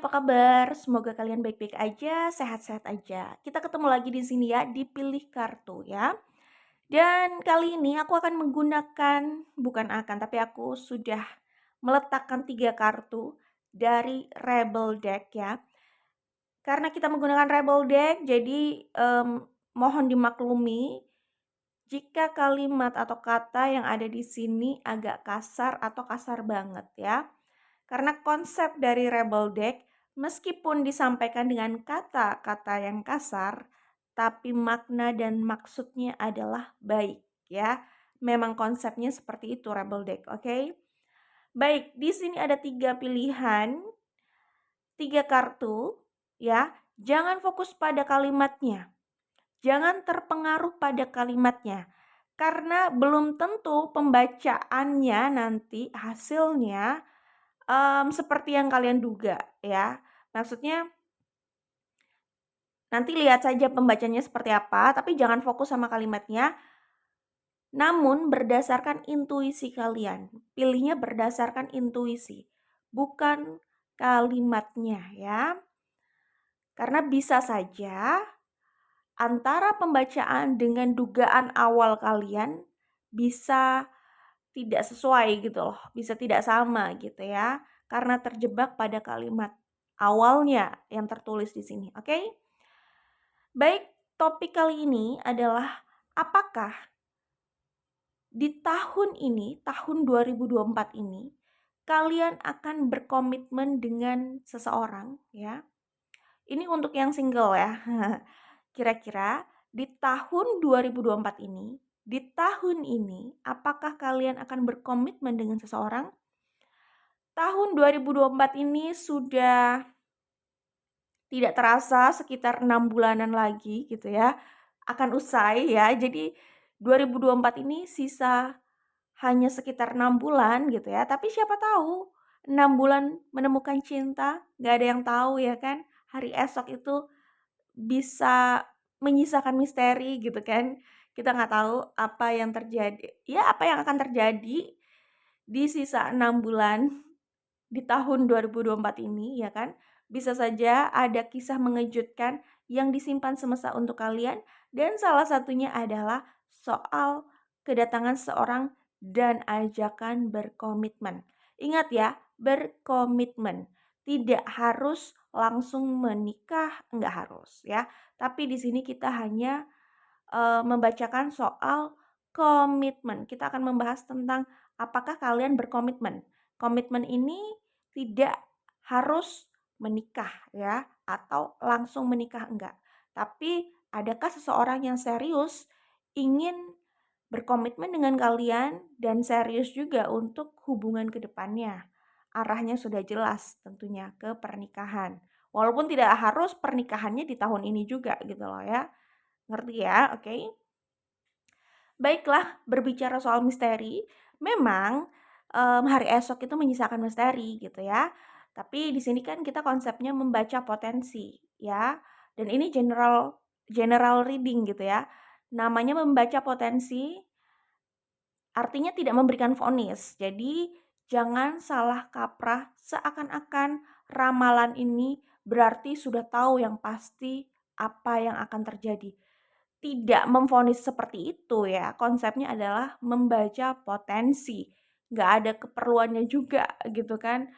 apa kabar? Semoga kalian baik-baik aja, sehat-sehat aja. Kita ketemu lagi di sini ya, di Pilih Kartu ya. Dan kali ini aku akan menggunakan, bukan akan, tapi aku sudah meletakkan 3 kartu dari Rebel Deck ya. Karena kita menggunakan Rebel Deck, jadi mohon dimaklumi jika kalimat atau kata yang ada di sini agak kasar atau kasar banget ya. Karena konsep dari Rebel Deck, meskipun disampaikan dengan kata-kata yang kasar, tapi makna dan maksudnya adalah baik ya. Memang konsepnya seperti itu Rebel Deck, oke? Baik, di sini ada 3 pilihan, 3 kartu ya. Jangan fokus pada kalimatnya. Jangan terpengaruh pada kalimatnya. Karena belum tentu pembacaannya nanti hasilnya seperti yang kalian duga ya. Maksudnya nanti lihat saja pembacanya seperti apa, tapi jangan fokus sama kalimatnya. Namun berdasarkan intuisi kalian. Pilihnya berdasarkan intuisi, bukan kalimatnya ya. Karena bisa saja antara pembacaan dengan dugaan awal kalian bisa tidak sesuai gitu loh, bisa tidak sama gitu ya, karena terjebak pada kalimat awalnya yang tertulis di sini, oke? Baik, topik kali ini adalah apakah di tahun ini, tahun 2024 ini, kalian akan berkomitmen dengan seseorang ya. Ini untuk yang single ya. Kira-kira di tahun 2024 ini, di tahun ini, apakah kalian akan berkomitmen dengan seseorang? Tahun 2024 ini sudah tidak terasa sekitar 6 bulanan lagi gitu ya, akan usai ya. Jadi 2024 ini sisa hanya sekitar 6 bulan gitu ya, tapi siapa tahu 6 bulan menemukan cinta, nggak ada yang tahu ya kan. Hari esok itu bisa menyisakan misteri gitu kan. Kita nggak tahu apa yang terjadi, ya apa yang akan terjadi di sisa 6 bulan di tahun 2024 ini ya kan. Bisa saja ada kisah mengejutkan yang disimpan semesta untuk kalian dan salah satunya adalah soal kedatangan seorang dan ajakan berkomitmen. Ingat ya, berkomitmen. Tidak harus langsung menikah, enggak harus ya. Tapi di sini kita hanya membacakan soal komitmen. Kita akan membahas tentang apakah kalian berkomitmen. Komitmen ini tidak harus menikah ya atau langsung menikah enggak. Tapi adakah seseorang yang serius ingin berkomitmen dengan kalian dan serius juga untuk hubungan ke depannya. Arahnya sudah jelas tentunya ke pernikahan. Walaupun tidak harus pernikahannya di tahun ini juga gitu loh ya. Ngerti ya? Oke. Baiklah, berbicara soal misteri, memang hari esok itu menyisakan misteri gitu ya. Tapi di sini kan kita konsepnya membaca potensi ya. Dan ini general reading gitu ya. Namanya membaca potensi artinya tidak memberikan vonis. Jadi jangan salah kaprah seakan-akan ramalan ini berarti sudah tahu yang pasti apa yang akan terjadi. Tidak memvonis seperti itu ya, konsepnya adalah membaca potensi. Nggak ada keperluannya juga gitu kan,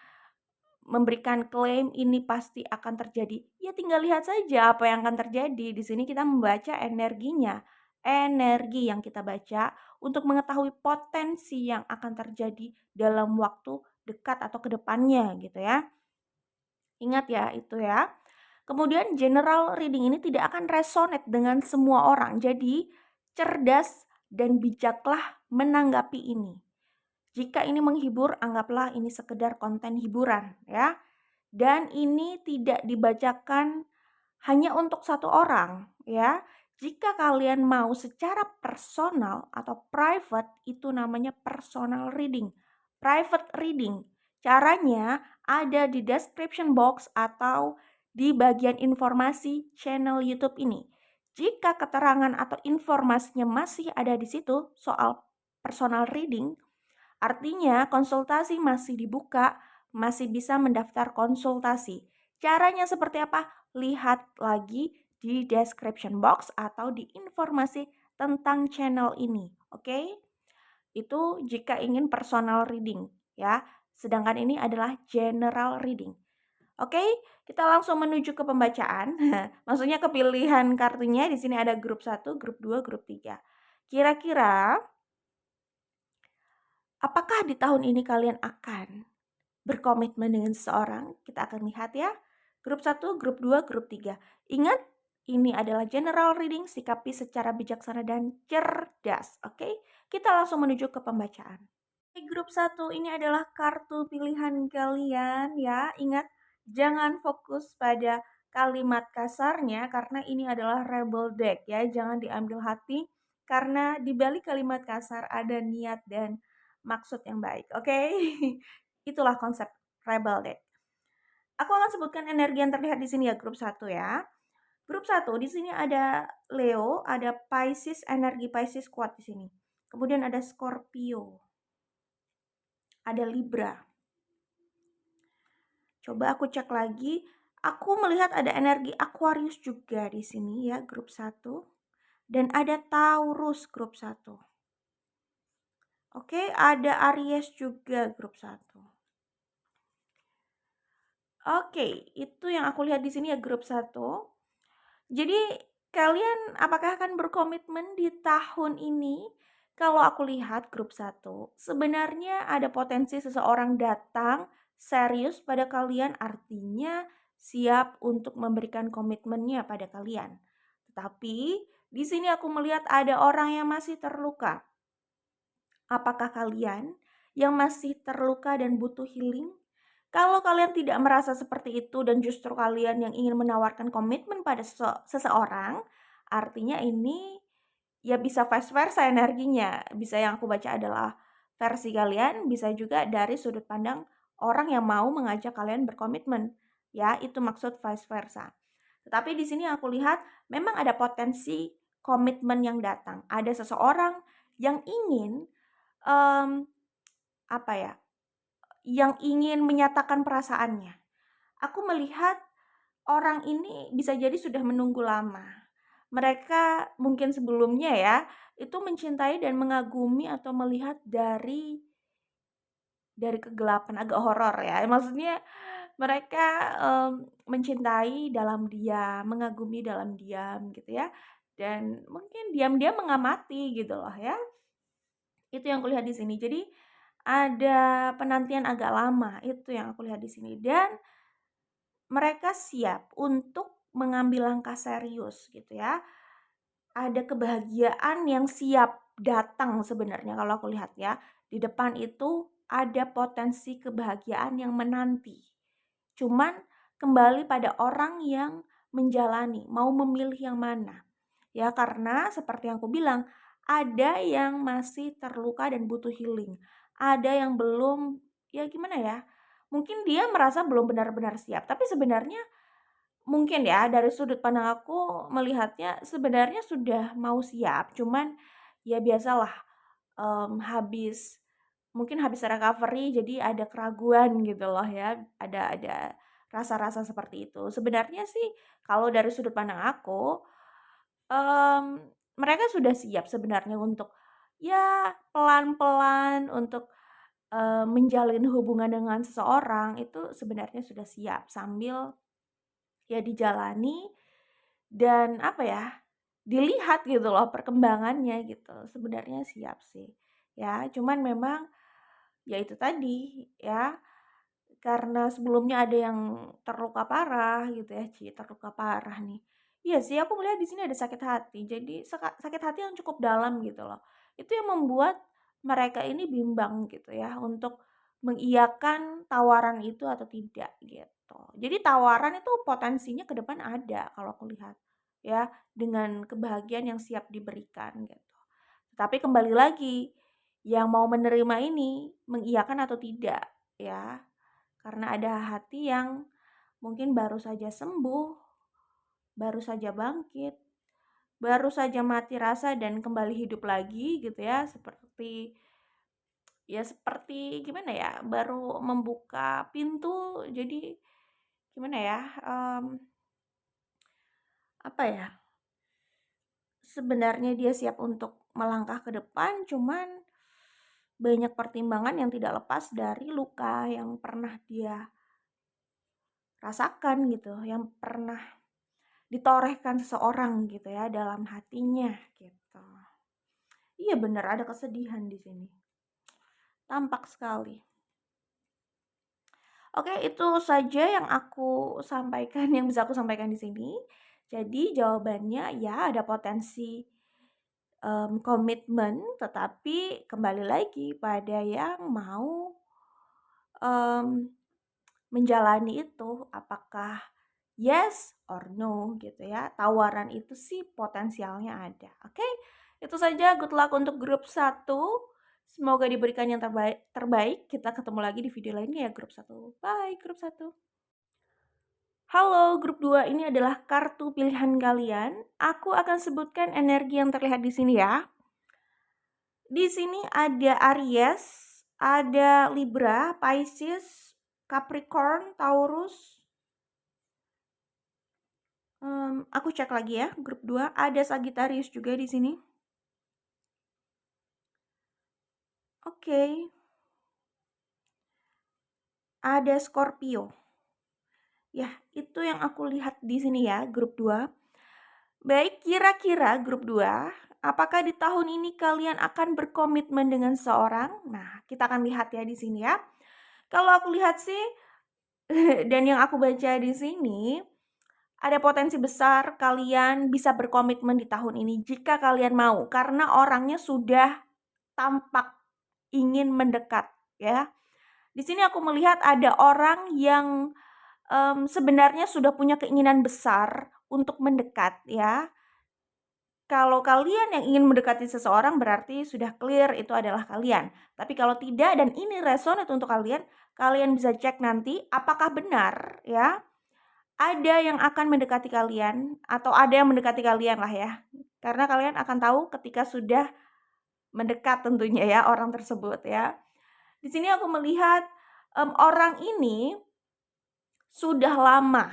memberikan klaim ini pasti akan terjadi. Ya tinggal lihat saja apa yang akan terjadi. Di sini kita membaca energinya, energi yang kita baca untuk mengetahui potensi yang akan terjadi dalam waktu dekat atau kedepannya gitu ya. Ingat ya itu ya. Kemudian general reading ini tidak akan resonate dengan semua orang. Jadi cerdas dan bijaklah menanggapi ini. Jika ini menghibur, anggaplah ini sekedar konten hiburan ya. Dan ini tidak dibacakan hanya untuk satu orang ya. Jika kalian mau secara personal atau private, itu namanya personal reading. Private reading. Caranya ada di description box atau di bagian informasi channel YouTube ini. Jika keterangan atau informasinya masih ada di situ soal personal reading, artinya konsultasi masih dibuka, masih bisa mendaftar konsultasi. Caranya seperti apa? Lihat lagi di description box atau di informasi tentang channel ini, oke? Itu jika ingin personal reading ya. Sedangkan ini adalah general reading. Oke, kita langsung menuju ke pembacaan. Maksudnya ke pilihan kartunya. Di sini ada grup 1, grup 2, grup 3. Kira-kira apakah di tahun ini kalian akan berkomitmen dengan seseorang? Kita akan lihat ya. Grup 1, grup 2, grup 3. Ingat, ini adalah general reading, sikapi secara bijaksana dan cerdas. Oke, kita langsung menuju ke pembacaan. Grup 1 ini adalah kartu pilihan kalian ya. Ingat, jangan fokus pada kalimat kasarnya karena ini adalah rebel deck ya. Jangan diambil hati karena di balik kalimat kasar ada niat dan maksud yang baik. Oke? Itulah konsep rebel deck. Aku akan sebutkan energi yang terlihat di sini ya, grup 1 ya. Grup 1 di sini ada Leo, ada Pisces, energi Pisces kuat di sini. Kemudian ada Scorpio, ada Libra. Coba aku cek lagi. Aku melihat ada energi Aquarius juga di sini ya, grup 1. Dan ada Taurus grup 1. Oke, ada Aries juga grup 1. Oke, itu yang aku lihat di sini ya, grup 1. Jadi kalian apakah akan berkomitmen di tahun ini? Kalau aku lihat grup 1, sebenarnya ada potensi seseorang datang serius pada kalian, artinya siap untuk memberikan komitmennya pada kalian. Tetapi di sini aku melihat ada orang yang masih terluka. Apakah kalian yang masih terluka dan butuh healing? Kalau kalian tidak merasa seperti itu dan justru kalian yang ingin menawarkan komitmen pada seseorang, artinya ini ya bisa vice versa energinya. Bisa yang aku baca adalah versi kalian, bisa juga dari sudut pandang orang yang mau mengajak kalian berkomitmen. Ya, itu maksud vice versa. Tetapi di sini aku lihat memang ada potensi komitmen yang datang. Ada seseorang yang ingin apa ya? Yang ingin menyatakan perasaannya. Aku melihat orang ini bisa jadi sudah menunggu lama. Mereka mungkin sebelumnya ya, itu mencintai dan mengagumi atau melihat dari kegelapan, agak horor ya. Maksudnya mereka, mencintai dalam diam, mengagumi dalam diam gitu ya, dan mungkin diam-diam mengamati gitu loh ya. Itu yang kulihat di sini. Jadi ada penantian agak lama, itu yang aku lihat di sini. Dan mereka siap untuk mengambil langkah serius gitu ya. Ada kebahagiaan yang siap datang sebenarnya kalau aku lihat ya. Di depan itu ada potensi kebahagiaan yang menanti. Cuman kembali pada orang yang menjalani, mau memilih yang mana. Ya karena seperti yang aku bilang, ada yang masih terluka dan butuh healing. Ada yang belum, ya gimana ya, mungkin dia merasa belum benar-benar siap. Tapi sebenarnya mungkin ya dari sudut pandang aku melihatnya sebenarnya sudah mau siap. Cuman ya biasalah, habis mungkin habis recovery jadi ada keraguan gitu loh ya, ada rasa-rasa seperti itu. Sebenarnya sih kalau dari sudut pandang aku, mereka sudah siap sebenarnya untuk ya pelan-pelan untuk, menjalin hubungan dengan seseorang itu sebenarnya sudah siap sambil ya dijalani dan apa ya, dilihat gitu loh perkembangannya gitu. Sebenarnya siap sih, ya. Cuman memang ya itu tadi ya, karena sebelumnya ada yang terluka parah gitu ya, terluka parah nih. Iya sih aku melihat di sini ada sakit hati, jadi sakit hati yang cukup dalam gitu loh. Itu yang membuat mereka ini bimbang gitu ya untuk mengiyakan tawaran itu atau tidak gitu. Jadi tawaran itu potensinya ke depan ada kalau aku lihat ya, dengan kebahagiaan yang siap diberikan gitu. Tapi kembali lagi, yang mau menerima ini mengiyakan atau tidak ya. Karena ada hati yang mungkin baru saja sembuh, baru saja bangkit, baru saja mati rasa dan kembali hidup lagi gitu ya, seperti gimana ya, baru membuka pintu jadi gimana ya, apa ya, sebenarnya dia siap untuk melangkah ke depan, cuman banyak pertimbangan yang tidak lepas dari luka yang pernah dia rasakan gitu, yang pernah ditorehkan seseorang gitu ya dalam hatinya gitu. Iya benar ada kesedihan di sini. Tampak sekali. Oke, itu saja yang aku sampaikan, yang bisa aku sampaikan di sini. Jadi jawabannya ya ada potensi komitmen, tetapi kembali lagi pada yang mau menjalani itu, apakah yes or no gitu ya. Tawaran itu sih potensialnya ada. Oke, itu saja. Good luck untuk grup 1. Semoga diberikan yang terbaik. Kita ketemu lagi di video lainnya ya grup 1. Bye grup 1. Halo grup 2, ini adalah kartu pilihan kalian. Aku akan sebutkan energi yang terlihat di sini ya. Di sini ada Aries, ada Libra, Pisces, Capricorn, Taurus. Aku cek lagi ya, grup 2 ada Sagittarius juga di sini. Oke. Ada Scorpio. Ya, itu yang aku lihat di sini ya, grup 2. Baik, kira-kira grup 2, apakah di tahun ini kalian akan berkomitmen dengan seseorang? Nah, kita akan lihat ya di sini ya. Kalau aku lihat sih dan yang aku baca di sini, ada potensi besar kalian bisa berkomitmen di tahun ini jika kalian mau, karena orangnya sudah tampak ingin mendekat ya. Di sini aku melihat ada orang yang sebenarnya sudah punya keinginan besar untuk mendekat ya. Kalau kalian yang ingin mendekati seseorang berarti sudah clear itu adalah kalian. Tapi kalau tidak dan ini resonate untuk kalian, kalian bisa cek nanti apakah benar ya. Ada yang akan mendekati kalian atau ada yang mendekati kalian lah ya. Karena kalian akan tahu ketika sudah mendekat tentunya ya orang tersebut ya. Di sini aku melihat orang ini sudah lama.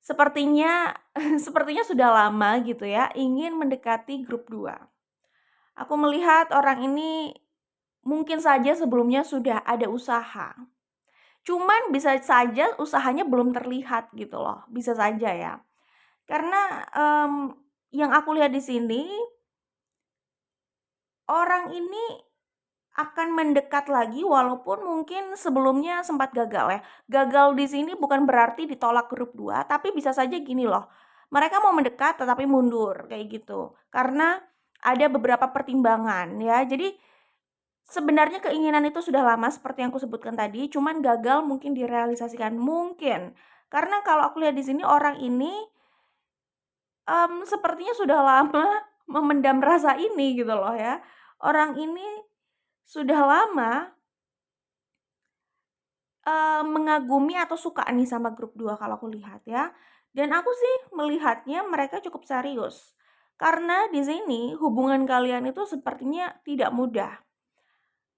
Sepertinya sepertinya sudah lama gitu ya ingin mendekati grup 2. Aku melihat orang ini mungkin saja sebelumnya sudah ada usaha. Cuman bisa saja usahanya belum terlihat gitu loh, bisa saja ya. Karena yang aku lihat di sini orang ini akan mendekat lagi walaupun mungkin sebelumnya sempat gagal ya. Gagal di sini bukan berarti ditolak grup 2, tapi bisa saja gini loh. Mereka mau mendekat tetapi mundur kayak gitu. Karena ada beberapa pertimbangan ya. Jadi sebenarnya keinginan itu sudah lama seperti yang aku sebutkan tadi, cuman gagal mungkin direalisasikan mungkin. Karena kalau aku lihat di sini orang ini sepertinya sudah lama memendam rasa ini gitu loh ya. Orang ini sudah lama mengagumi atau suka nih sama grup 2 kalau aku lihat ya. Dan aku sih melihatnya mereka cukup serius. Karena di sini hubungan kalian itu sepertinya tidak mudah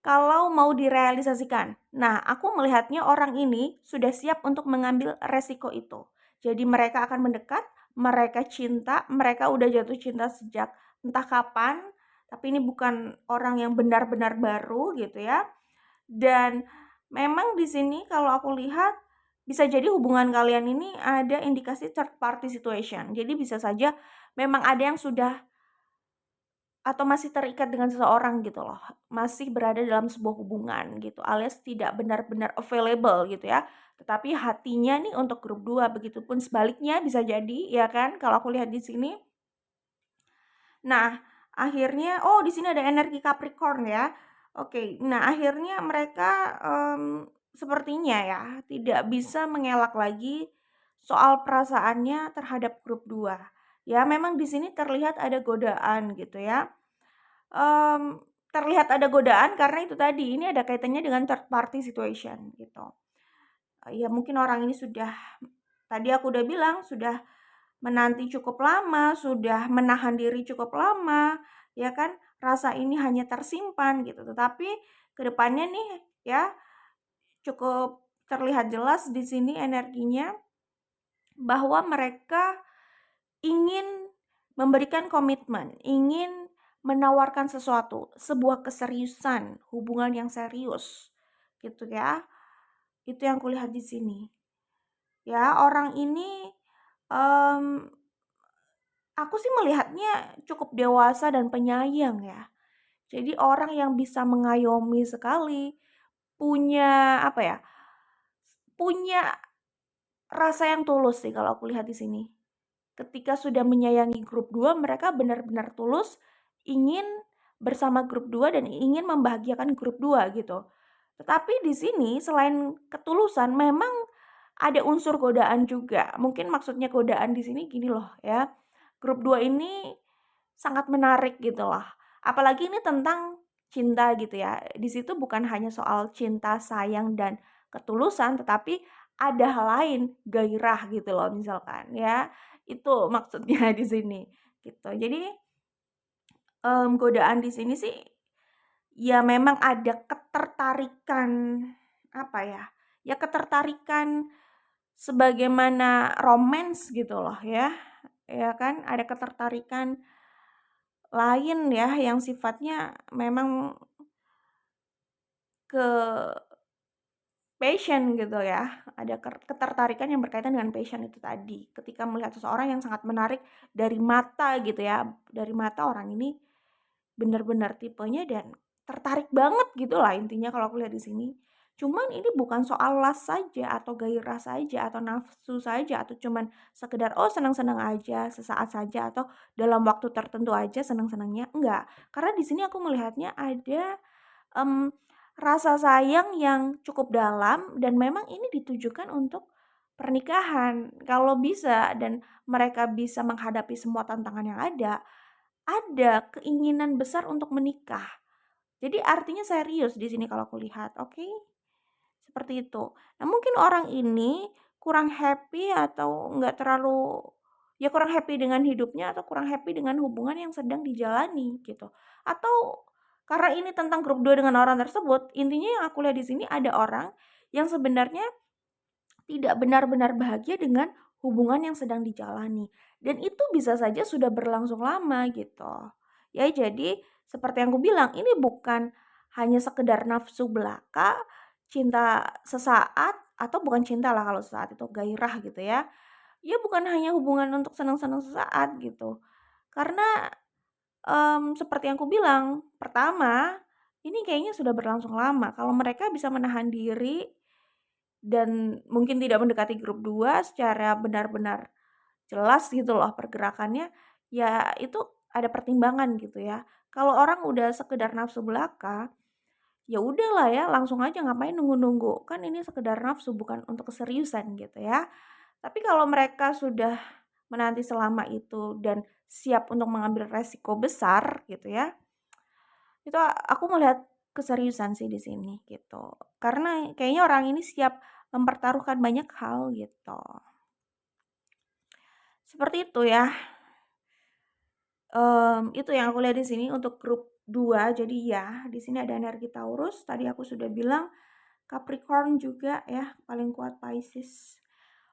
kalau mau direalisasikan. Nah, aku melihatnya orang ini sudah siap untuk mengambil resiko itu. Jadi mereka akan mendekat, mereka cinta, mereka udah jatuh cinta sejak entah kapan, tapi ini bukan orang yang benar-benar baru gitu ya. Dan memang di sini kalau aku lihat bisa jadi hubungan kalian ini ada indikasi third party situation. Jadi bisa saja memang ada yang sudah atau masih terikat dengan seseorang gitu loh. Masih berada dalam sebuah hubungan gitu, alias tidak benar-benar available gitu ya. Tetapi hatinya nih untuk grup 2, begitupun sebaliknya bisa jadi ya kan kalau aku lihat di sini. Nah, akhirnya di sini ada energi Capricorn ya. Oke, nah akhirnya mereka, sepertinya ya tidak bisa mengelak lagi soal perasaannya terhadap grup 2. Ya memang di sini terlihat ada godaan gitu ya. Terlihat ada godaan karena itu tadi, ini ada kaitannya dengan third party situation gitu. Ya mungkin orang ini sudah tadi aku udah bilang, sudah menanti cukup lama, sudah menahan diri cukup lama, ya kan? Rasa ini hanya tersimpan gitu. Tetapi kedepannya nih ya cukup terlihat jelas di sini energinya bahwa mereka ingin memberikan komitmen, ingin menawarkan sesuatu, sebuah keseriusan, hubungan yang serius, gitu ya. Itu yang kulihat di sini. Ya, orang ini um, aku sih melihatnya cukup dewasa dan penyayang ya. Jadi orang yang bisa mengayomi sekali, punya apa ya? Punya rasa yang tulus sih kalau aku lihat di sini. Ketika sudah menyayangi grup 2, mereka benar-benar tulus ingin bersama grup 2 dan ingin membahagiakan grup 2 gitu. Tetapi di sini selain ketulusan memang ada unsur godaan juga. Mungkin maksudnya godaan di sini gini loh ya. Grup 2 ini sangat menarik gitu loh. Apalagi ini tentang cinta gitu ya. Di situ bukan hanya soal cinta, sayang dan ketulusan, tetapi ada hal lain, gairah gitu loh misalkan ya. Itu maksudnya di sini gitu. Jadi godaan di sini sih ya memang ada ketertarikan apa ya? Ya ketertarikan sebagaimana romance gitu loh ya. Ya kan ada ketertarikan lain ya yang sifatnya memang ke passion gitu ya. Ada ketertarikan yang berkaitan dengan passion itu tadi. Ketika melihat seseorang yang sangat menarik dari mata gitu ya. Dari mata orang ini benar-benar tipenya dan tertarik banget gitu lah intinya kalau aku lihat di sini. Cuman ini bukan soal lust saja atau gairah saja atau nafsu saja atau cuman sekedar oh senang-senang aja sesaat saja atau dalam waktu tertentu aja senang-senangnya enggak. Karena di sini aku melihatnya ada Mmm, rasa sayang yang cukup dalam dan memang ini ditujukan untuk pernikahan. Kalau bisa dan mereka bisa menghadapi semua tantangan yang ada keinginan besar untuk menikah. Jadi artinya serius di sini kalau aku lihat, oke? Seperti itu. Nah, mungkin orang ini kurang happy atau nggak terlalu ya kurang happy dengan hidupnya atau kurang happy dengan hubungan yang sedang dijalani gitu. Atau karena ini tentang grup 2 dengan orang tersebut, intinya yang aku lihat di sini ada orang yang sebenarnya tidak benar-benar bahagia dengan hubungan yang sedang dijalani. Dan itu bisa saja sudah berlangsung lama gitu. Ya jadi seperti yang aku bilang, ini bukan hanya sekedar nafsu belaka, cinta sesaat, atau bukan cinta lah kalau sesaat itu gairah gitu ya. Ya bukan hanya hubungan untuk senang-senang sesaat gitu. Karena seperti yang aku bilang, pertama, ini kayaknya sudah berlangsung lama. Kalau mereka bisa menahan diri dan mungkin tidak mendekati grup 2 secara benar-benar jelas gitu loh pergerakannya, ya itu ada pertimbangan gitu ya. Kalau orang udah sekedar nafsu belaka, ya udahlah ya langsung aja ngapain nunggu-nunggu, kan ini sekedar nafsu bukan untuk keseriusan gitu ya. Tapi kalau mereka sudah menanti selama itu dan siap untuk mengambil resiko besar gitu ya, itu aku melihat keseriusan sih di sini gitu. Karena kayaknya orang ini siap mempertaruhkan banyak hal gitu. Seperti itu ya. Itu yang aku lihat di sini untuk grup 2. Jadi ya, di sini ada energi Taurus, tadi aku sudah bilang Capricorn juga ya, paling kuat Pisces.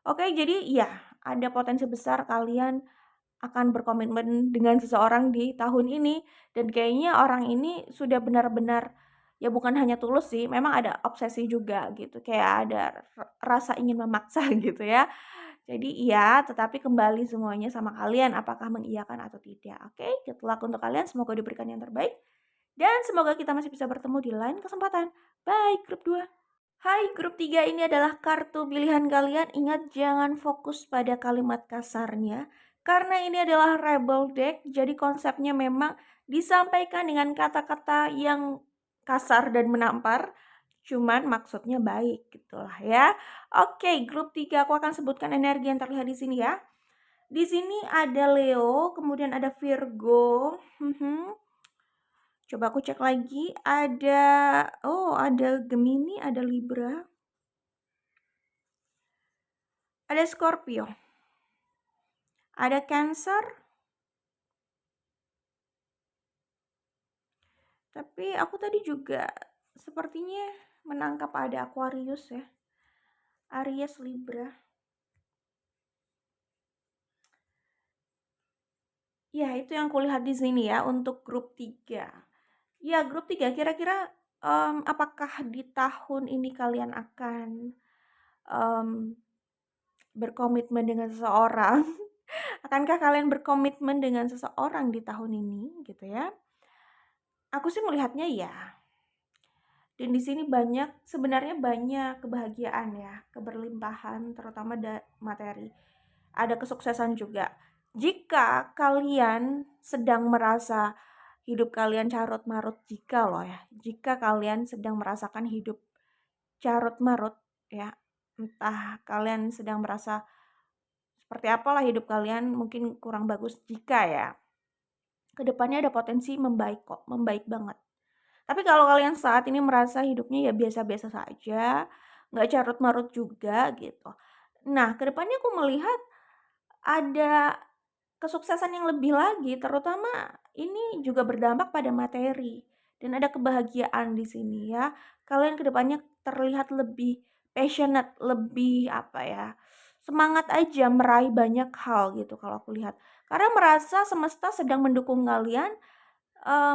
Oke, jadi ya, ada potensi besar kalian akan berkomitmen dengan seseorang di tahun ini dan kayaknya orang ini sudah benar-benar ya bukan hanya tulus sih, memang ada obsesi juga gitu, kayak ada rasa ingin memaksa gitu ya. Jadi iya, tetapi kembali semuanya sama kalian apakah mengiyakan atau tidak. Oke, good luck untuk kalian, semoga diberikan yang terbaik dan semoga kita masih bisa bertemu di lain kesempatan. Bye grup 2. Hai, grup 3 ini adalah kartu pilihan kalian. Ingat jangan fokus pada kalimat kasarnya. Karena ini adalah rebel deck, jadi konsepnya memang disampaikan dengan kata-kata yang kasar dan menampar. Cuman maksudnya baik gitulah ya. Oke, grup 3 aku akan sebutkan energi yang terlihat di sini ya. Di sini ada Leo, kemudian ada Virgo. Coba aku cek lagi. Ada Gemini, ada Libra. Ada Scorpio, ada Cancer, tapi aku tadi juga sepertinya menangkap ada Aquarius ya. Aries Libra. Ya, itu yang kulihat di sini ya untuk grup 3. Ya, grup 3 kira-kira apakah di tahun ini kalian akan um, berkomitmen dengan seseorang? Akankah kalian berkomitmen dengan seseorang di tahun ini gitu ya? Aku sih melihatnya ya. Dan di sini sebenarnya banyak kebahagiaan ya, keberlimpahan terutama materi. Ada kesuksesan juga. Jika kalian sedang merasa hidup kalian carut marut, jika kalian sedang merasakan hidup carut marut ya, entah kalian sedang merasa seperti apalah hidup kalian mungkin kurang bagus, jika ya kedepannya ada potensi membaik kok, membaik banget. Tapi kalau kalian saat ini merasa hidupnya ya biasa-biasa saja, nggak carut marut juga gitu. Nah, kedepannya aku melihat ada kesuksesan yang lebih lagi, terutama ini juga berdampak pada materi dan ada kebahagiaan di sini ya. Kalian kedepannya terlihat lebih passionate, lebih semangat aja meraih banyak hal gitu kalau aku lihat. Karena merasa semesta sedang mendukung kalian,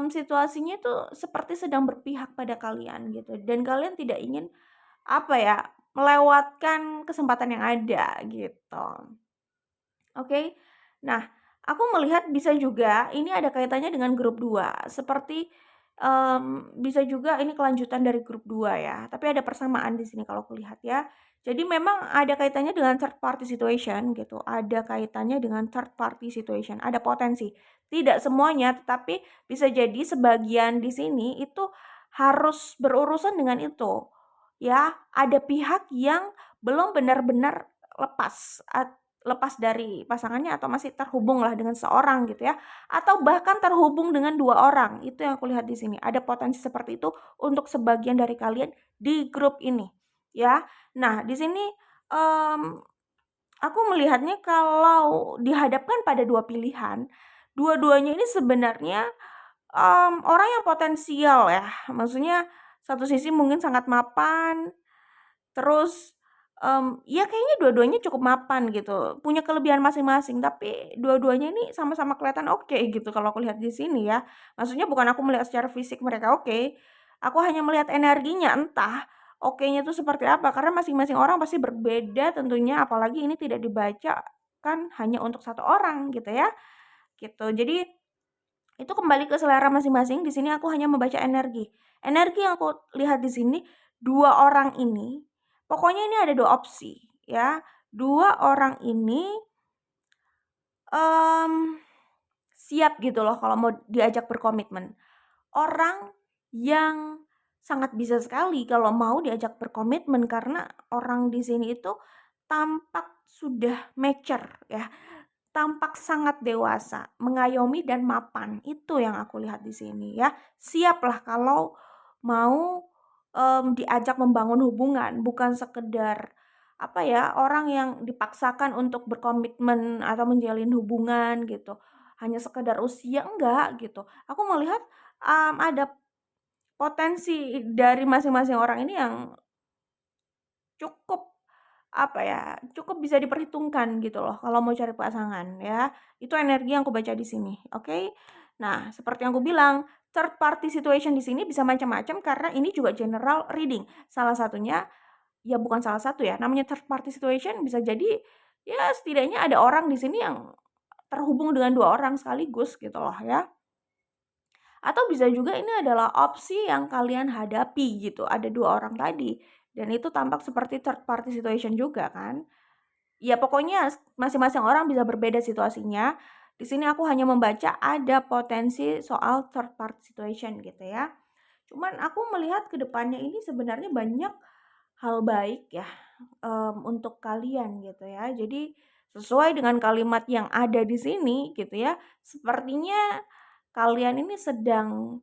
situasinya tuh seperti sedang berpihak pada kalian gitu dan kalian tidak ingin melewatkan kesempatan yang ada gitu. Oke. Nah, aku melihat bisa juga ini ada kaitannya dengan grup 2. Seperti, bisa juga ini kelanjutan dari grup 2 ya, tapi ada persamaan di sini kalau aku lihat ya. Jadi memang ada kaitannya dengan third party situation gitu, ada kaitannya dengan third party situation, ada potensi. Tidak semuanya, tetapi bisa jadi sebagian di sini itu harus berurusan dengan itu, ya. Ada pihak yang belum benar-benar lepas lepas dari pasangannya atau masih terhubung lah dengan seorang gitu ya, atau bahkan terhubung dengan 2 orang, itu yang aku lihat di sini. Ada potensi seperti itu untuk sebagian dari kalian di grup ini, ya. Nah, di sini, mmm, aku melihatnya kalau dihadapkan pada 2 pilihan, dua-duanya ini sebenarnya, orang yang potensial ya. Maksudnya satu sisi mungkin sangat mapan, terus, ya kayaknya dua-duanya cukup mapan gitu, punya kelebihan masing-masing, tapi dua-duanya ini sama-sama kelihatan oke gitu kalau aku lihat di sini ya. Maksudnya bukan aku melihat secara fisik mereka oke, aku hanya melihat energinya, entah okenya itu seperti apa, karena masing-masing orang pasti berbeda tentunya, apalagi ini tidak dibacakan hanya untuk satu orang gitu ya, gitu. Jadi itu kembali ke selera masing-masing, di sini aku hanya membaca energi. Energi yang aku lihat di sini, 2 orang ini, pokoknya ini ada 2 opsi ya. 2 orang ini, siap gitu loh kalau mau diajak berkomitmen. Orang yang sangat bisa sekali kalau mau diajak berkomitmen karena orang di sini itu tampak sudah mature ya. Tampak sangat dewasa, mengayomi dan mapan, itu yang aku lihat di sini ya. Siaplah kalau mau, diajak membangun hubungan, bukan sekedar, orang yang dipaksakan untuk berkomitmen atau menjalin hubungan gitu, hanya sekedar usia, enggak gitu. Aku melihat, ada potensi dari masing-masing orang ini yang cukup cukup bisa diperhitungkan gitu loh kalau mau cari pasangan ya. Itu energi yang aku baca di sini, oke? Nah, seperti yang aku bilang, third party situation di sini bisa macam-macam karena ini juga general reading. Salah satunya ya bukan salah satu ya, namanya third party situation bisa jadi ya setidaknya ada orang di sini yang terhubung dengan 2 orang sekaligus gitu loh ya. Atau bisa juga ini adalah opsi yang kalian hadapi gitu, ada 2 orang tadi dan itu tampak seperti third party situation juga kan. Ya pokoknya masing-masing orang bisa berbeda situasinya. Di sini aku hanya membaca ada potensi soal third party situation gitu ya. Cuman aku melihat ke depannya ini sebenarnya banyak hal baik ya, untuk kalian gitu ya. Jadi sesuai dengan kalimat yang ada di sini gitu ya, sepertinya kalian ini sedang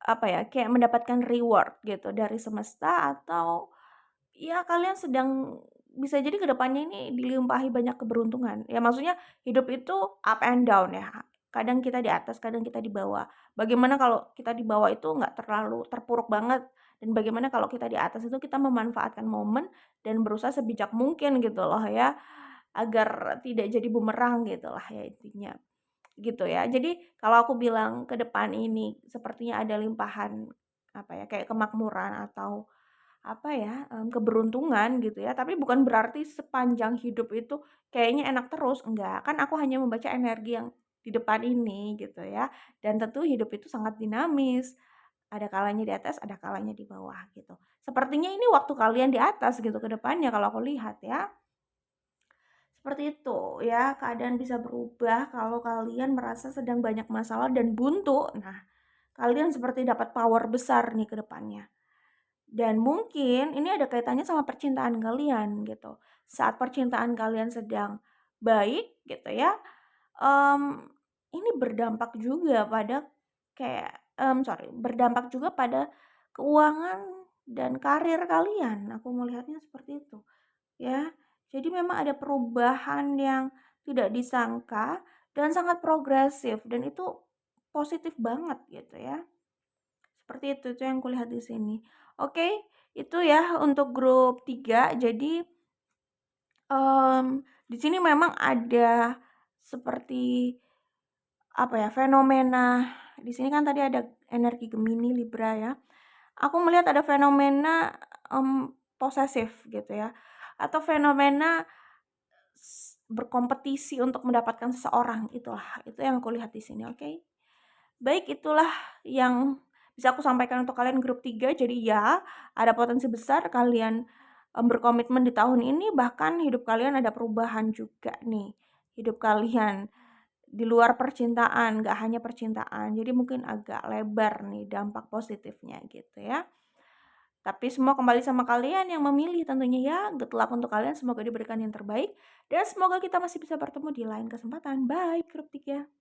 kayak mendapatkan reward gitu dari semesta atau ya kalian sedang bisa jadi kedepannya ini dilimpahi banyak keberuntungan. Ya maksudnya hidup itu up and down ya. Kadang kita di atas, kadang kita di bawah. Bagaimana kalau kita di bawah itu nggak terlalu terpuruk banget dan bagaimana kalau kita di atas itu kita memanfaatkan momen dan berusaha sebijak mungkin gitu loh ya, agar tidak jadi bumerang gitulah ya intinya, gitu ya. Jadi kalau aku bilang ke depan ini sepertinya ada limpahan, apa ya, kayak kemakmuran atau apa ya, keberuntungan gitu ya, tapi bukan berarti sepanjang hidup itu kayaknya enak terus, enggak. Kan aku hanya membaca energi yang di depan ini gitu ya, dan tentu hidup itu sangat dinamis, ada kalanya di atas, ada kalanya di bawah gitu. Sepertinya ini waktu kalian di atas gitu ke depannya kalau aku lihat ya. Seperti itu ya, keadaan bisa berubah kalau kalian merasa sedang banyak masalah dan buntu. Nah, kalian seperti dapat power besar nih ke depannya. Dan mungkin ini ada kaitannya sama percintaan kalian gitu. Saat percintaan kalian sedang baik gitu ya, ini berdampak juga pada kayak, berdampak juga pada keuangan dan karir kalian. Aku melihatnya seperti itu ya. Jadi memang ada perubahan yang tidak disangka dan sangat progresif dan itu positif banget gitu ya. Seperti itu yang kulihat di sini. Oke, itu ya untuk grup 3. Jadi, di sini memang ada seperti, apa ya, fenomena di sini kan tadi ada energi Gemini, Libra ya. Aku melihat ada fenomena, posesif gitu ya, atau fenomena berkompetisi untuk mendapatkan seseorang, itulah, itu yang aku lihat di sini, oke? Baik, itulah yang bisa aku sampaikan untuk kalian grup 3. Jadi ya, ada potensi besar kalian, berkomitmen di tahun ini, bahkan hidup kalian ada perubahan juga nih. Hidup kalian di luar percintaan, gak hanya percintaan. Jadi mungkin agak lebar nih dampak positifnya gitu ya. Tapi semua kembali sama kalian yang memilih tentunya ya. Good luck untuk kalian, semoga diberikan yang terbaik. Dan semoga kita masih bisa bertemu di lain kesempatan. Bye, grup 3.